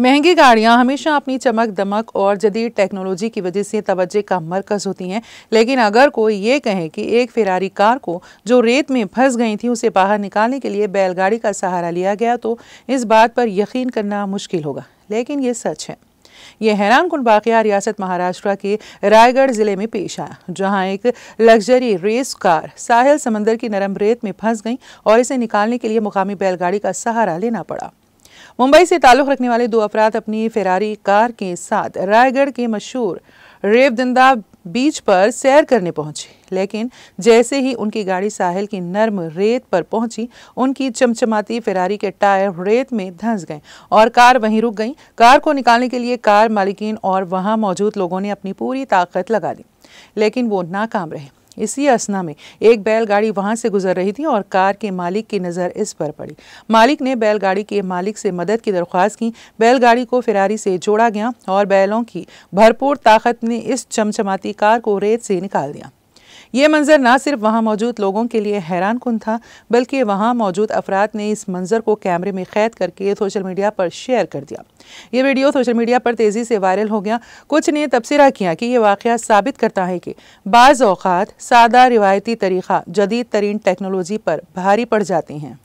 महंगी गाड़ियां हमेशा अपनी चमक दमक और जदीद टेक्नोलॉजी की वजह से तवज्जो का मरकज़ होती हैं। लेकिन अगर कोई ये कहे कि एक फेरारी कार को जो रेत में फंस गई थी उसे बाहर निकालने के लिए बैलगाड़ी का सहारा लिया गया तो इस बात पर यकीन करना मुश्किल होगा, लेकिन ये सच है। ये हैरानकुन वाक़या रियासत महाराष्ट्र के रायगढ़ ज़िले में पेश आया, जहां एक लग्जरी रेस कार साहिल समंदर की नरम रेत में फंस गई और इसे निकालने के लिए मुकामी बैलगाड़ी का सहारा लेना पड़ा। मुंबई से ताल्लुक़ रखने वाले दो अफराद अपनी फेरारी कार के साथ रायगढ़ के मशहूर रेवदंदा बीच पर सैर करने पहुंचे, लेकिन जैसे ही उनकी गाड़ी साहिल की नर्म रेत पर पहुंची, उनकी चमचमाती फेरारी के टायर रेत में धंस गए और कार वहीं रुक गई। कार को निकालने के लिए कार मालिकीन और वहां मौजूद लोगों ने अपनी पूरी ताकत लगा दी, लेकिन वो नाकाम रहे। इसी असना में एक बैलगाड़ी वहां से गुजर रही थी और कार के मालिक की नज़र इस पर पड़ी। मालिक ने बैलगाड़ी के मालिक से मदद की दरख्वास्त की। बैलगाड़ी को फेरारी से जोड़ा गया और बैलों की भरपूर ताकत ने इस चमचमाती कार को रेत से निकाल दिया। ये मंजर ना सिर्फ वहां मौजूद लोगों के लिए हैरानकुन था, बल्कि वहां मौजूद अफराद ने इस मंजर को कैमरे में कैद करके सोशल मीडिया पर शेयर कर दिया। ये वीडियो सोशल मीडिया पर तेज़ी से वायरल हो गया। कुछ ने तबसरा किया कि ये वाक़या साबित करता है कि बाज़ औक़ात सादा रिवायती तरीक़ा जदीद तरीन टेक्नोलॉजी पर भारी पड़ जाते हैं।